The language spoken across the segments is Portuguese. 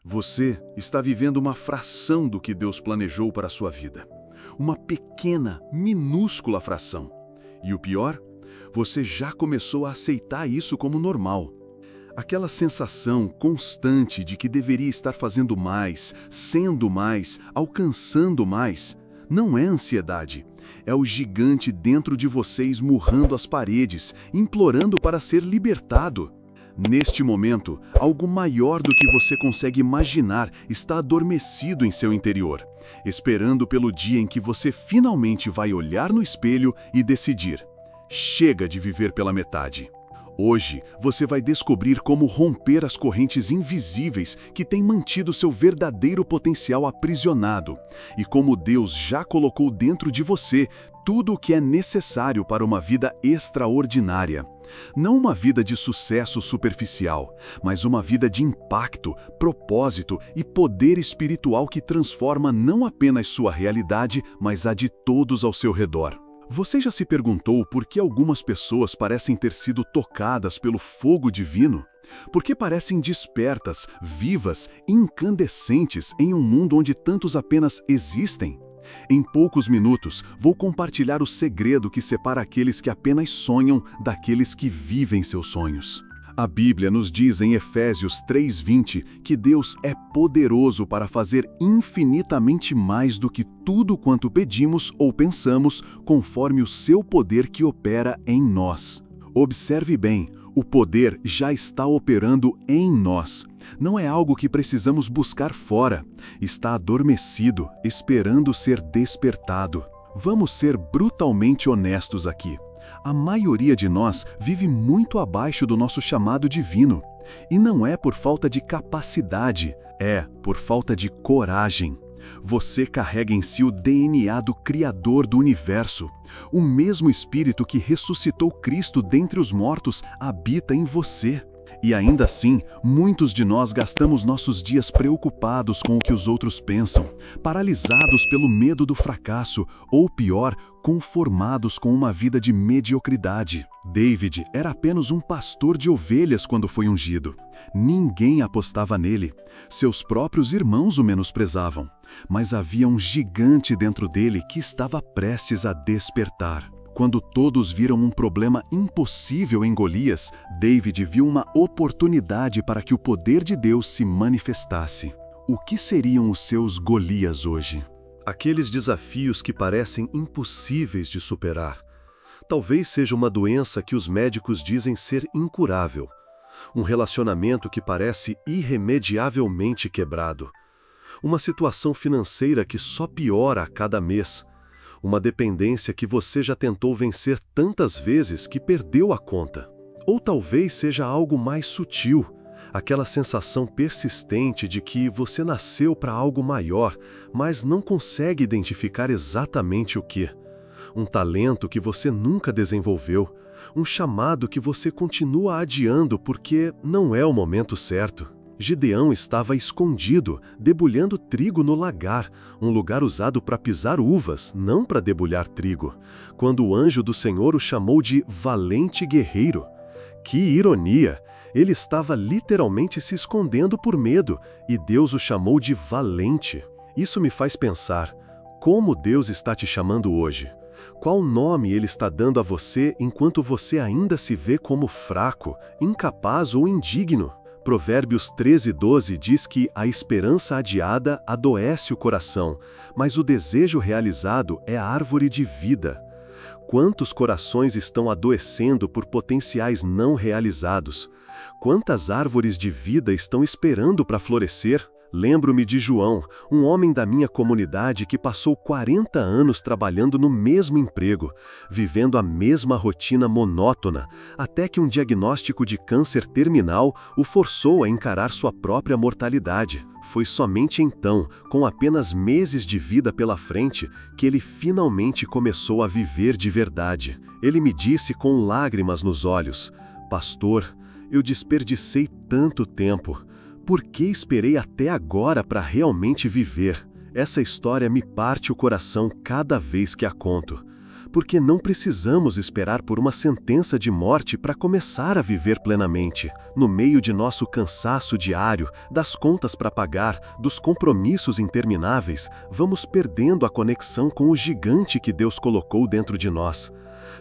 Você está vivendo uma fração do que Deus planejou para a sua vida. Uma pequena, minúscula fração. E o pior? Você já começou a aceitar isso como normal. Aquela sensação constante de que deveria estar fazendo mais, sendo mais, alcançando mais, não é ansiedade. É o gigante dentro de você esmurrando as paredes, implorando para ser libertado. Neste momento, algo maior do que você consegue imaginar está adormecido em seu interior, esperando pelo dia em que você finalmente vai olhar no espelho e decidir: chega de viver pela metade. Hoje, você vai descobrir como romper as correntes invisíveis que têm mantido seu verdadeiro potencial aprisionado e como Deus já colocou dentro de você tudo o que é necessário para uma vida extraordinária. Não uma vida de sucesso superficial, mas uma vida de impacto, propósito e poder espiritual que transforma não apenas sua realidade, mas a de todos ao seu redor. Você já se perguntou por que algumas pessoas parecem ter sido tocadas pelo fogo divino? Por que parecem despertas, vivas, incandescentes em um mundo onde tantos apenas existem? Em poucos minutos, vou compartilhar o segredo que separa aqueles que apenas sonham daqueles que vivem seus sonhos. A Bíblia nos diz em Efésios 3:20 que Deus é poderoso para fazer infinitamente mais do que tudo quanto pedimos ou pensamos, conforme o seu poder que opera em nós. Observe bem, o poder já está operando em nós. Não é algo que precisamos buscar fora. Está adormecido, esperando ser despertado. Vamos ser brutalmente honestos aqui. A maioria de nós vive muito abaixo do nosso chamado divino. E não é por falta de capacidade, é por falta de coragem. Você carrega em si o DNA do Criador do Universo. O mesmo Espírito que ressuscitou Cristo dentre os mortos habita em você. E ainda assim, muitos de nós gastamos nossos dias preocupados com o que os outros pensam, paralisados pelo medo do fracasso, ou pior, conformados com uma vida de mediocridade. David era apenas um pastor de ovelhas quando foi ungido. Ninguém apostava nele. Seus próprios irmãos o menosprezavam. Mas havia um gigante dentro dele que estava prestes a despertar. Quando todos viram um problema impossível em Golias, David viu uma oportunidade para que o poder de Deus se manifestasse. O que seriam os seus Golias hoje? Aqueles desafios que parecem impossíveis de superar. Talvez seja uma doença que os médicos dizem ser incurável. Um relacionamento que parece irremediavelmente quebrado. Uma situação financeira que só piora a cada mês. Uma dependência que você já tentou vencer tantas vezes que perdeu a conta. Ou talvez seja algo mais sutil, aquela sensação persistente de que você nasceu para algo maior, mas não consegue identificar exatamente o que. Um talento que você nunca desenvolveu, um chamado que você continua adiando porque não é o momento certo. Gideão estava escondido, debulhando trigo no lagar, um lugar usado para pisar uvas, não para debulhar trigo, quando o anjo do Senhor o chamou de valente guerreiro. Que ironia! Ele estava literalmente se escondendo por medo, e Deus o chamou de valente. Isso me faz pensar, como Deus está te chamando hoje? Qual nome Ele está dando a você enquanto você ainda se vê como fraco, incapaz ou indigno? Provérbios 13:12 diz que a esperança adiada adoece o coração, mas o desejo realizado é a árvore de vida. Quantos corações estão adoecendo por potenciais não realizados? Quantas árvores de vida estão esperando para florescer? Lembro-me de João, um homem da minha comunidade que passou 40 anos trabalhando no mesmo emprego, vivendo a mesma rotina monótona, até que um diagnóstico de câncer terminal o forçou a encarar sua própria mortalidade. Foi somente então, com apenas meses de vida pela frente, que ele finalmente começou a viver de verdade. Ele me disse com lágrimas nos olhos: "Pastor, eu desperdicei tanto tempo. Por que esperei até agora para realmente viver? Essa história me parte o coração cada vez que a conto. porque não precisamos esperar por uma sentença de morte para começar a viver plenamente. No meio de nosso cansaço diário, das contas para pagar, dos compromissos intermináveis, vamos perdendo a conexão com o gigante que Deus colocou dentro de nós.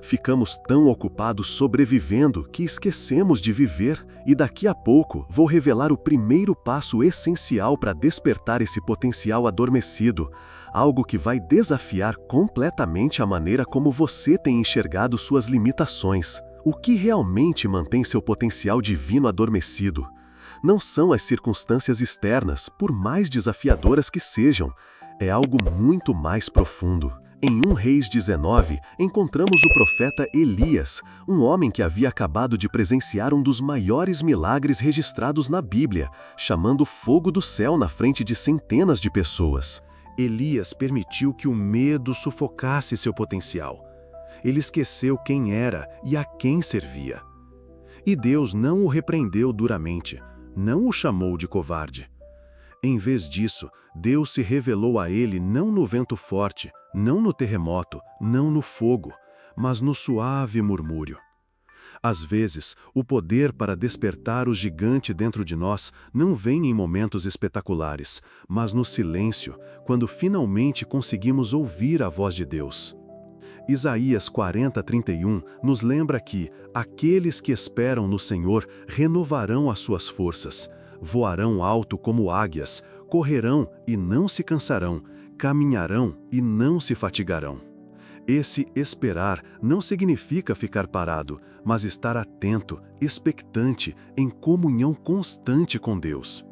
Ficamos tão ocupados sobrevivendo que esquecemos de viver, e daqui a pouco vou revelar o primeiro passo essencial para despertar esse potencial adormecido, algo que vai desafiar completamente a maneira como você tem enxergado suas limitações. O que realmente mantém seu potencial divino adormecido? Não são as circunstâncias externas, por mais desafiadoras que sejam, é algo muito mais profundo. Em 1 Reis 19, encontramos o profeta Elias, um homem que havia acabado de presenciar um dos maiores milagres registrados na Bíblia, chamando fogo do céu na frente de centenas de pessoas. Elias permitiu que o medo sufocasse seu potencial. Ele esqueceu quem era e a quem servia. E Deus não o repreendeu duramente, não o chamou de covarde. Em vez disso, Deus se revelou a ele não no vento forte, não no terremoto, não no fogo, mas no suave murmúrio. Às vezes, o poder para despertar o gigante dentro de nós não vem em momentos espetaculares, mas no silêncio, quando finalmente conseguimos ouvir a voz de Deus. Isaías 40:31 nos lembra que aqueles que esperam no Senhor renovarão as suas forças, voarão alto como águias, correrão e não se cansarão, caminharão e não se fatigarão. Esse esperar não significa ficar parado, mas estar atento, expectante, em comunhão constante com Deus.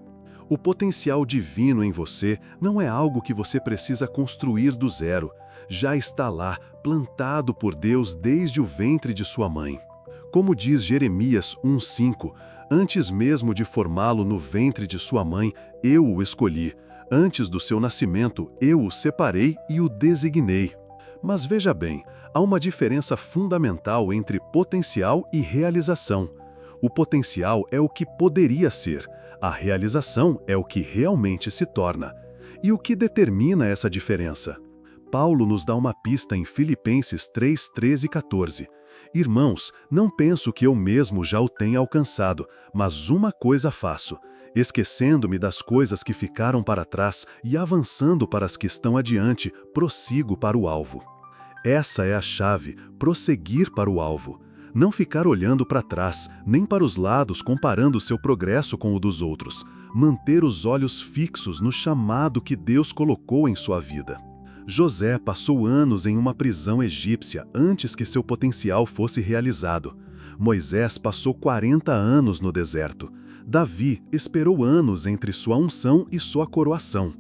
O potencial divino em você não é algo que você precisa construir do zero, já está lá, plantado por Deus desde o ventre de sua mãe. Como diz Jeremias 1:5, antes mesmo de formá-lo no ventre de sua mãe, eu o escolhi. Antes do seu nascimento, eu o separei e o designei. Mas veja bem, há uma diferença fundamental entre potencial e realização. O potencial é o que poderia ser, a realização é o que realmente se torna. E o que determina essa diferença? Paulo nos dá uma pista em Filipenses 3:13 e 14. Irmãos, não penso que eu mesmo já o tenha alcançado, mas uma coisa faço, esquecendo-me das coisas que ficaram para trás e avançando para as que estão adiante, prossigo para o alvo. Essa é a chave, prosseguir para o alvo. Não ficar olhando para trás, nem para os lados comparando seu progresso com o dos outros. Manter os olhos fixos no chamado que Deus colocou em sua vida. José passou anos em uma prisão egípcia antes que seu potencial fosse realizado. Moisés passou 40 anos no deserto. Davi esperou anos entre sua unção e sua coroação.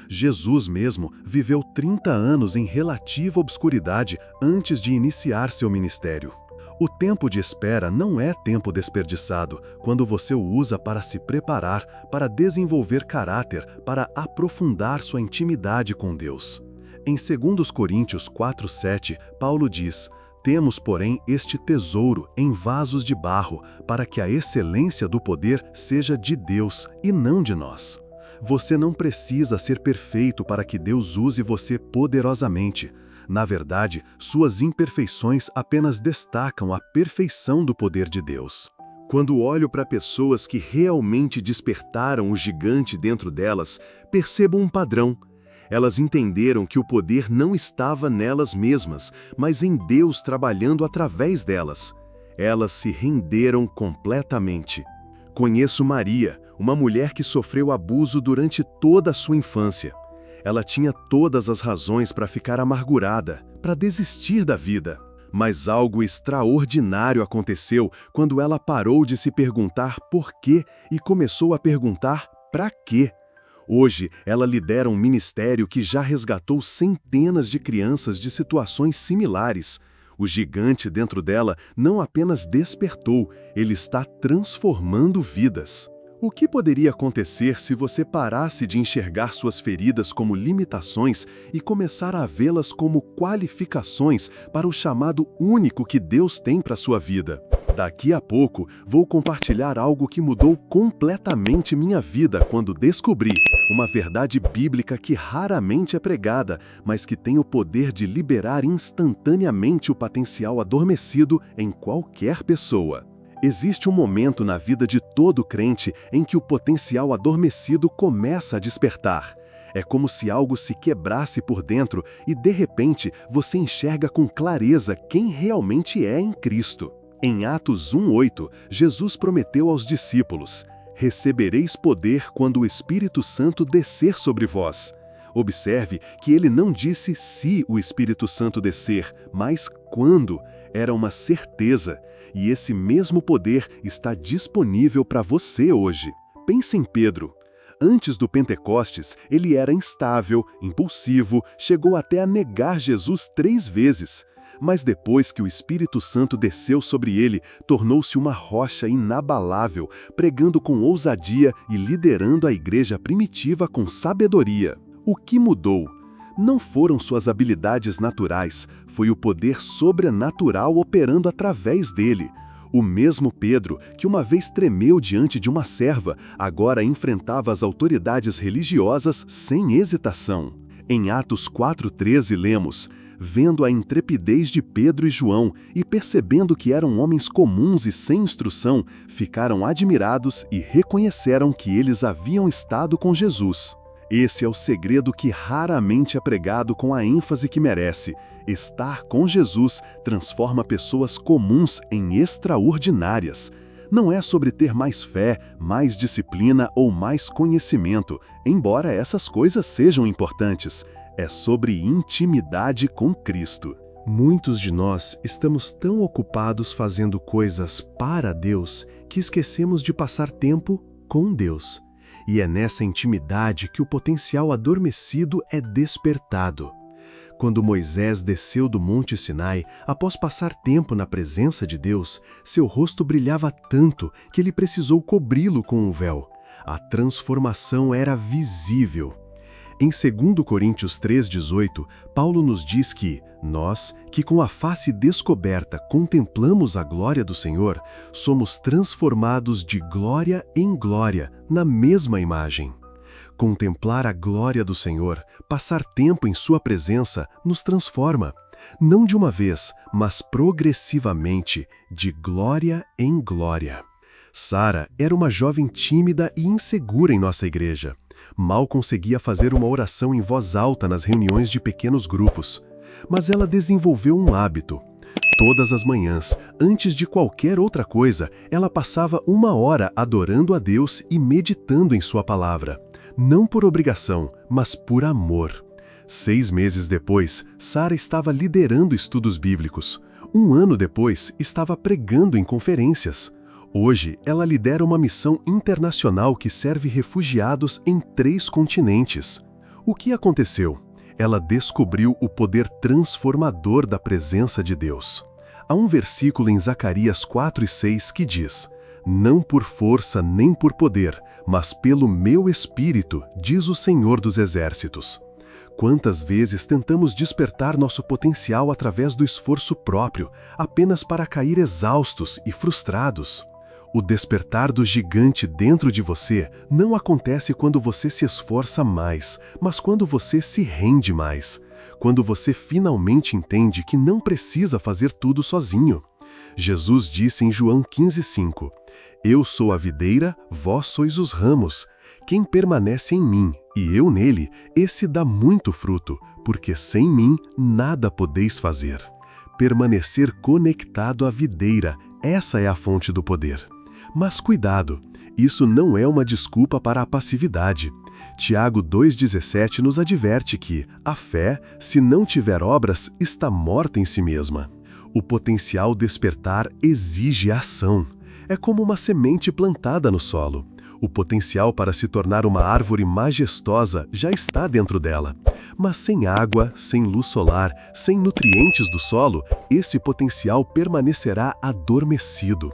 Jesus mesmo viveu 30 anos em relativa obscuridade antes de iniciar seu ministério. O tempo de espera não é tempo desperdiçado quando você o usa para se preparar, para desenvolver caráter, para aprofundar sua intimidade com Deus. Em 2 Coríntios 4:7, Paulo diz: temos, porém, este tesouro em vasos de barro, para que a excelência do poder seja de Deus e não de nós. Você não precisa ser perfeito para que Deus use você poderosamente. Na verdade, suas imperfeições apenas destacam a perfeição do poder de Deus. Quando olho para pessoas que realmente despertaram o gigante dentro delas, percebo um padrão. Elas entenderam que o poder não estava nelas mesmas, mas em Deus trabalhando através delas. Elas se renderam completamente. Conheço Maria, uma mulher que sofreu abuso durante toda a sua infância. Ela tinha todas as razões para ficar amargurada, para desistir da vida. Mas algo extraordinário aconteceu quando ela parou de se perguntar por quê e começou a perguntar para quê. Hoje, ela lidera um ministério que já resgatou centenas de crianças de situações similares. O gigante dentro dela não apenas despertou, ele está transformando vidas. O que poderia acontecer se você parasse de enxergar suas feridas como limitações e começar a vê-las como qualificações para o chamado único que Deus tem para sua vida? Daqui a pouco, vou compartilhar algo que mudou completamente minha vida quando descobri uma verdade bíblica que raramente é pregada, mas que tem o poder de liberar instantaneamente o potencial adormecido em qualquer pessoa. Existe um momento na vida de todo crente em que o potencial adormecido começa a despertar. É como se algo se quebrasse por dentro e, de repente, você enxerga com clareza quem realmente é em Cristo. Em Atos 1:8, Jesus prometeu aos discípulos: "Recebereis poder quando o Espírito Santo descer sobre vós." Observe que ele não disse se o Espírito Santo descer, mas quando. Era uma certeza, e esse mesmo poder está disponível para você hoje. Pense em Pedro. Antes do Pentecostes, ele era instável, impulsivo, chegou até a negar Jesus 3 vezes. Mas depois que o Espírito Santo desceu sobre ele, tornou-se uma rocha inabalável, pregando com ousadia e liderando a igreja primitiva com sabedoria. O que mudou? Não foram suas habilidades naturais, foi o poder sobrenatural operando através dele. O mesmo Pedro, que uma vez tremeu diante de uma serva, agora enfrentava as autoridades religiosas sem hesitação. Em Atos 4:13 lemos: "Vendo a intrepidez de Pedro e João e percebendo que eram homens comuns e sem instrução, ficaram admirados e reconheceram que eles haviam estado com Jesus." Esse é o segredo que raramente é pregado com a ênfase que merece. Estar com Jesus transforma pessoas comuns em extraordinárias. Não é sobre ter mais fé, mais disciplina ou mais conhecimento, embora essas coisas sejam importantes. É sobre intimidade com Cristo. Muitos de nós estamos tão ocupados fazendo coisas para Deus que esquecemos de passar tempo com Deus. E é nessa intimidade que o potencial adormecido é despertado. Quando Moisés desceu do Monte Sinai, após passar tempo na presença de Deus, seu rosto brilhava tanto que ele precisou cobri-lo com um véu. A transformação era visível. Em 2 Coríntios 3:18, Paulo nos diz que nós, que com a face descoberta contemplamos a glória do Senhor, somos transformados de glória em glória, na mesma imagem. Contemplar a glória do Senhor, passar tempo em sua presença, nos transforma, não de uma vez, mas progressivamente, de glória em glória. Sara era uma jovem tímida e insegura em nossa igreja. Mal conseguia fazer uma oração em voz alta nas reuniões de pequenos grupos. Mas ela desenvolveu um hábito. Todas as manhãs, antes de qualquer outra coisa, ela passava 1 hora adorando a Deus e meditando em sua palavra. Não por obrigação, mas por amor. 6 meses depois, Sara estava liderando estudos bíblicos. 1 ano depois, estava pregando em conferências. Hoje, ela lidera uma missão internacional que serve refugiados em 3 continentes. O que aconteceu? Ela descobriu o poder transformador da presença de Deus. Há um versículo em Zacarias 4:6 que diz: "Não por força nem por poder, mas pelo meu Espírito, diz o Senhor dos Exércitos." Quantas vezes tentamos despertar nosso potencial através do esforço próprio, apenas para cair exaustos e frustrados? O despertar do gigante dentro de você não acontece quando você se esforça mais, mas quando você se rende mais. Quando você finalmente entende que não precisa fazer tudo sozinho. Jesus disse em João 15:5: "Eu sou a videira, vós sois os ramos. Quem permanece em mim e eu nele, esse dá muito fruto, porque sem mim nada podeis fazer." Permanecer conectado à videira, essa é a fonte do poder. Mas cuidado, isso não é uma desculpa para a passividade. Tiago 2,17 nos adverte que a fé, se não tiver obras, está morta em si mesma. O potencial despertar exige ação. É como uma semente plantada no solo. O potencial para se tornar uma árvore majestosa já está dentro dela. Mas sem água, sem luz solar, sem nutrientes do solo, esse potencial permanecerá adormecido.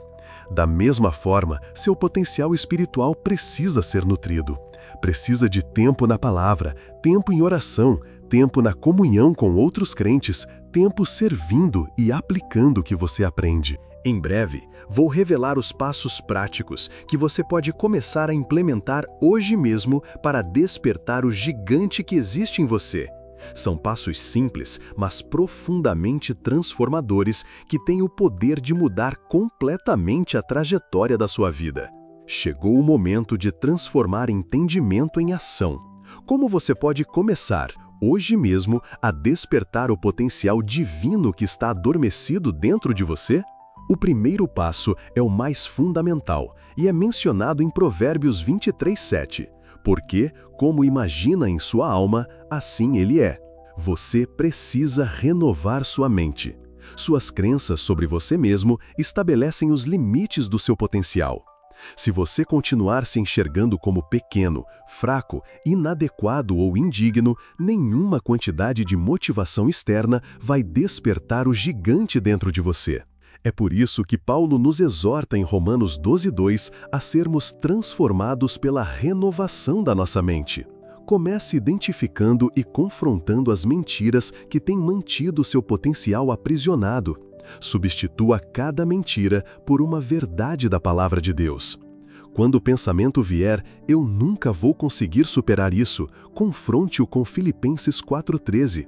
Da mesma forma, seu potencial espiritual precisa ser nutrido. Precisa de tempo na palavra, tempo em oração, tempo na comunhão com outros crentes, tempo servindo e aplicando o que você aprende. Em breve, vou revelar os passos práticos que você pode começar a implementar hoje mesmo para despertar o gigante que existe em você. São passos simples, mas profundamente transformadores que têm o poder de mudar completamente a trajetória da sua vida. Chegou o momento de transformar entendimento em ação. Como você pode começar, hoje mesmo, a despertar o potencial divino que está adormecido dentro de você? O primeiro passo é o mais fundamental e é mencionado em Provérbios 23:7. Porque, como imagina em sua alma, assim ele é. Você precisa renovar sua mente. Suas crenças sobre você mesmo estabelecem os limites do seu potencial. Se você continuar se enxergando como pequeno, fraco, inadequado ou indigno, nenhuma quantidade de motivação externa vai despertar o gigante dentro de você. É por isso que Paulo nos exorta em Romanos 12:2 a sermos transformados pela renovação da nossa mente. Comece identificando e confrontando as mentiras que têm mantido seu potencial aprisionado. Substitua cada mentira por uma verdade da palavra de Deus. Quando o pensamento vier, eu nunca vou conseguir superar isso, confronte-o com Filipenses 4:13.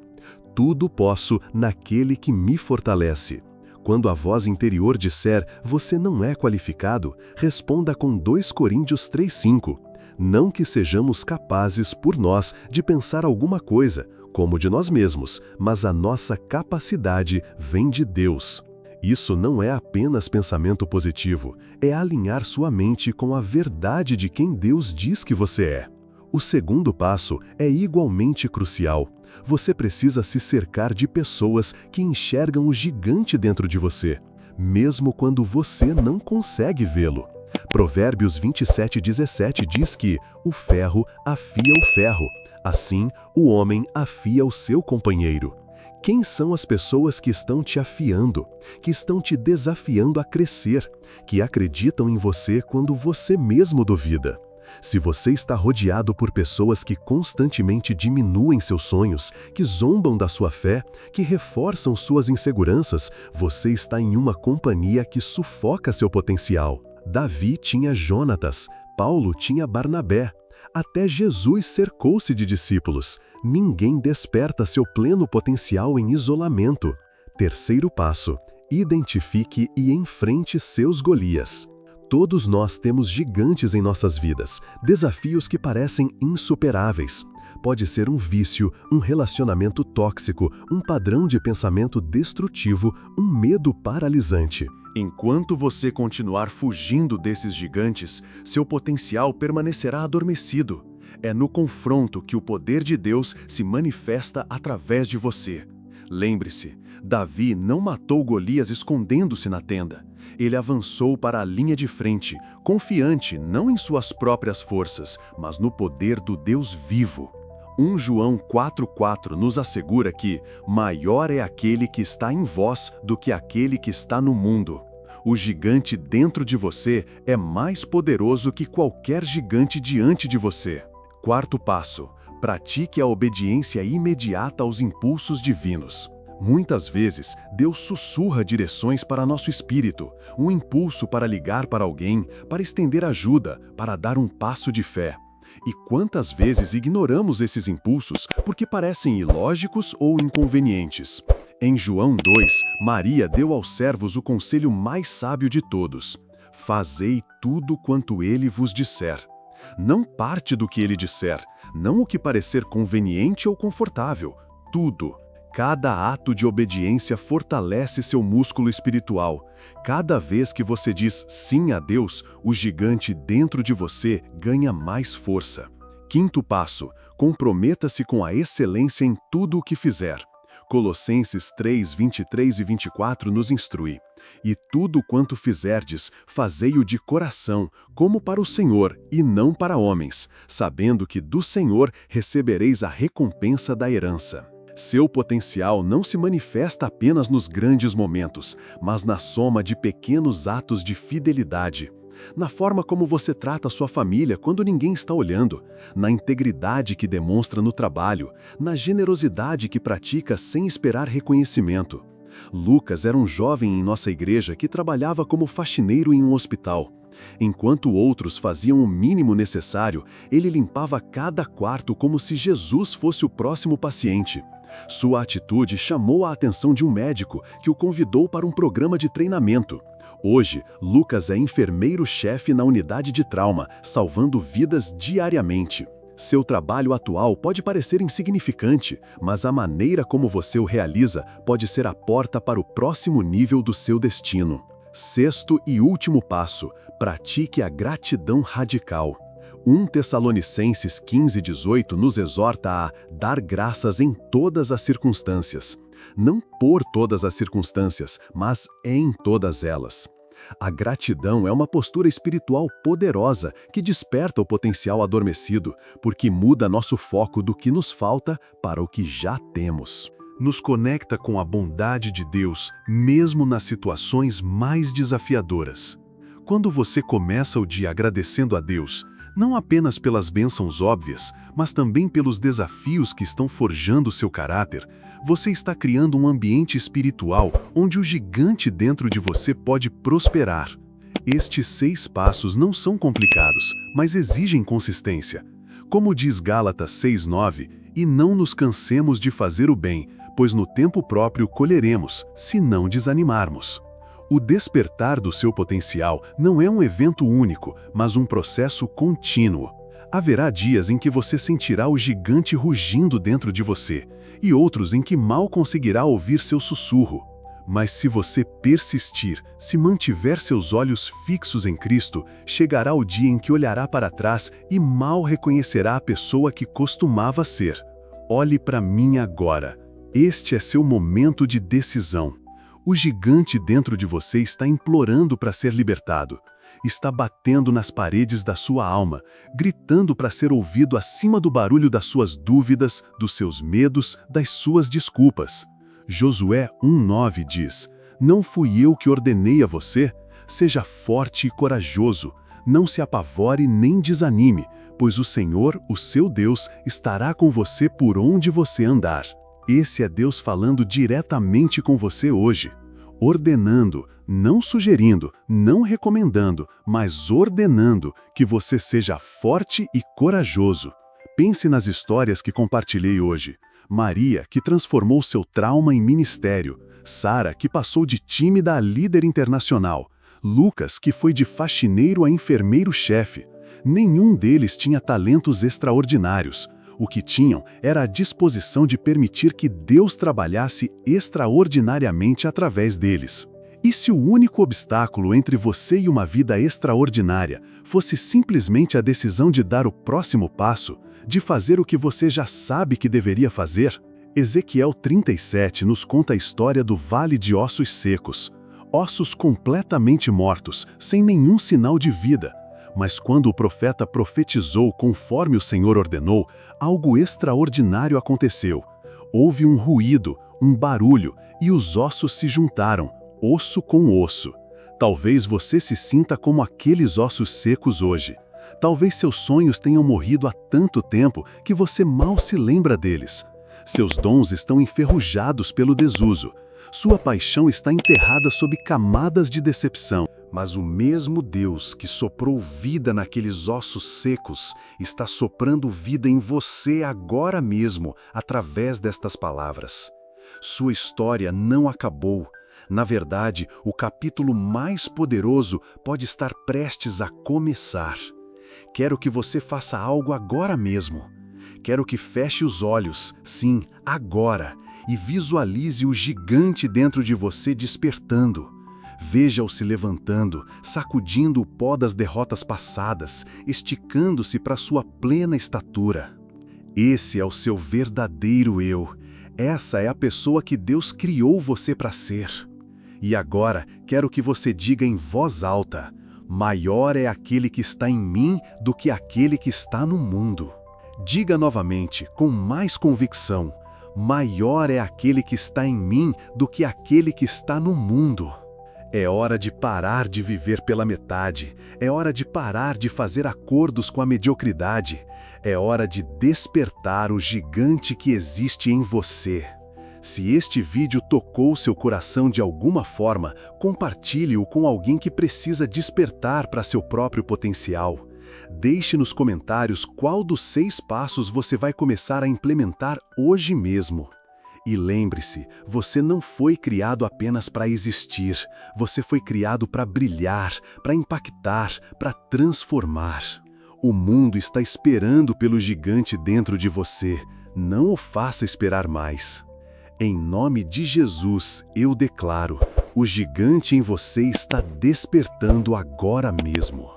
Tudo posso naquele que me fortalece. Quando a voz interior disser, você não é qualificado, responda com 2 Coríntios 3:5. Não que sejamos capazes, por nós, de pensar alguma coisa, como de nós mesmos, mas a nossa capacidade vem de Deus. Isso não é apenas pensamento positivo, é alinhar sua mente com a verdade de quem Deus diz que você é. O segundo passo é igualmente crucial. Você precisa se cercar de pessoas que enxergam o gigante dentro de você, mesmo quando você não consegue vê-lo. Provérbios 27:17 diz que o ferro afia o ferro, assim o homem afia o seu companheiro. Quem são as pessoas que estão te afiando, que estão te desafiando a crescer, que acreditam em você quando você mesmo duvida? Se você está rodeado por pessoas que constantemente diminuem seus sonhos, que zombam da sua fé, que reforçam suas inseguranças, você está em uma companhia que sufoca seu potencial. Davi tinha Jonatas, Paulo tinha Barnabé. Até Jesus cercou-se de discípulos. Ninguém desperta seu pleno potencial em isolamento. Terceiro passo: identifique e enfrente seus Golias. Todos nós temos gigantes em nossas vidas, desafios que parecem insuperáveis. Pode ser um vício, um relacionamento tóxico, um padrão de pensamento destrutivo, um medo paralisante. Enquanto você continuar fugindo desses gigantes, seu potencial permanecerá adormecido. É no confronto que o poder de Deus se manifesta através de você. Lembre-se, Davi não matou Golias escondendo-se na tenda. Ele avançou para a linha de frente, confiante não em suas próprias forças, mas no poder do Deus vivo. 1 João 4,4 nos assegura que maior é aquele que está em vós do que aquele que está no mundo. O gigante dentro de você é mais poderoso que qualquer gigante diante de você. Quarto passo: pratique a obediência imediata aos impulsos divinos. Muitas vezes, Deus sussurra direções para nosso espírito, um impulso para ligar para alguém, para estender ajuda, para dar um passo de fé. E quantas vezes ignoramos esses impulsos porque parecem ilógicos ou inconvenientes? Em João 2, Maria deu aos servos o conselho mais sábio de todos: fazei tudo quanto ele vos disser. Não parte do que ele disser, não o que parecer conveniente ou confortável, tudo. Cada ato de obediência fortalece seu músculo espiritual. Cada vez que você diz sim a Deus, o gigante dentro de você ganha mais força. Quinto passo: comprometa-se com a excelência em tudo o que fizer. Colossenses 3, 23 e 24 nos instrui: e tudo quanto fizerdes, fazei-o de coração, como para o Senhor, e não para homens, sabendo que do Senhor recebereis a recompensa da herança. Seu potencial não se manifesta apenas nos grandes momentos, mas na soma de pequenos atos de fidelidade. Na forma como você trata sua família quando ninguém está olhando, na integridade que demonstra no trabalho, na generosidade que pratica sem esperar reconhecimento. Lucas era um jovem em nossa igreja que trabalhava como faxineiro em um hospital. Enquanto outros faziam o mínimo necessário, ele limpava cada quarto como se Jesus fosse o próximo paciente. Sua atitude chamou a atenção de um médico que o convidou para um programa de treinamento. Hoje, Lucas é enfermeiro-chefe na unidade de trauma, salvando vidas diariamente. Seu trabalho atual pode parecer insignificante, mas a maneira como você o realiza pode ser a porta para o próximo nível do seu destino. Sexto e último passo: pratique a gratidão radical. 1 Tessalonicenses 15:18 nos exorta a dar graças em todas as circunstâncias. Não por todas as circunstâncias, mas em todas elas. A gratidão é uma postura espiritual poderosa que desperta o potencial adormecido, porque muda nosso foco do que nos falta para o que já temos. Nos conecta com a bondade de Deus, mesmo nas situações mais desafiadoras. Quando você começa o dia agradecendo a Deus, não apenas pelas bênçãos óbvias, mas também pelos desafios que estão forjando seu caráter, você está criando um ambiente espiritual onde o gigante dentro de você pode prosperar. Estes 6 passos não são complicados, mas exigem consistência. Como diz Gálatas 6:9, e não nos cansemos de fazer o bem, pois no tempo próprio colheremos, se não desanimarmos. O despertar do seu potencial não é um evento único, mas um processo contínuo. Haverá dias em que você sentirá o gigante rugindo dentro de você, e outros em que mal conseguirá ouvir seu sussurro. Mas se você persistir, se mantiver seus olhos fixos em Cristo, chegará o dia em que olhará para trás e mal reconhecerá a pessoa que costumava ser. Olhe para mim agora. Este é seu momento de decisão. O gigante dentro de você está implorando para ser libertado. Está batendo nas paredes da sua alma, gritando para ser ouvido acima do barulho das suas dúvidas, dos seus medos, das suas desculpas. Josué 1:9 diz: Não fui eu que ordenei a você? Seja forte e corajoso. Não se apavore nem desanime, pois o Senhor, o seu Deus, estará com você por onde você andar. Esse é Deus falando diretamente com você hoje, ordenando, não sugerindo, não recomendando, mas ordenando que você seja forte e corajoso. Pense nas histórias que compartilhei hoje. Maria, que transformou seu trauma em ministério. Sara, que passou de tímida a líder internacional. Lucas, que foi de faxineiro a enfermeiro-chefe. Nenhum deles tinha talentos extraordinários. O que tinham era a disposição de permitir que Deus trabalhasse extraordinariamente através deles. E se o único obstáculo entre você e uma vida extraordinária fosse simplesmente a decisão de dar o próximo passo, de fazer o que você já sabe que deveria fazer? Ezequiel 37 nos conta a história do Vale de Ossos Secos. Ossos completamente mortos, sem nenhum sinal de vida. Mas quando o profeta profetizou conforme o Senhor ordenou, algo extraordinário aconteceu. Houve um ruído, um barulho, e os ossos se juntaram, osso com osso. Talvez você se sinta como aqueles ossos secos hoje. Talvez seus sonhos tenham morrido há tanto tempo que você mal se lembra deles. Seus dons estão enferrujados pelo desuso. Sua paixão está enterrada sob camadas de decepção. Mas o mesmo Deus que soprou vida naqueles ossos secos está soprando vida em você agora mesmo, através destas palavras. Sua história não acabou. Na verdade, o capítulo mais poderoso pode estar prestes a começar. Quero que você faça algo agora mesmo. Quero que feche os olhos, sim, agora, e visualize o gigante dentro de você despertando. Veja-o se levantando, sacudindo o pó das derrotas passadas, esticando-se para sua plena estatura. Esse é o seu verdadeiro eu. Essa é a pessoa que Deus criou você para ser. E agora, quero que você diga em voz alta: maior é aquele que está em mim do que aquele que está no mundo. Diga novamente, com mais convicção: maior é aquele que está em mim do que aquele que está no mundo. É hora de parar de viver pela metade. É hora de parar de fazer acordos com a mediocridade. É hora de despertar o gigante que existe em você. Se este vídeo tocou seu coração de alguma forma, compartilhe-o com alguém que precisa despertar para seu próprio potencial. Deixe nos comentários qual dos 6 passos você vai começar a implementar hoje mesmo. E lembre-se, você não foi criado apenas para existir, você foi criado para brilhar, para impactar, para transformar. O mundo está esperando pelo gigante dentro de você, não o faça esperar mais. Em nome de Jesus, eu declaro, o gigante em você está despertando agora mesmo.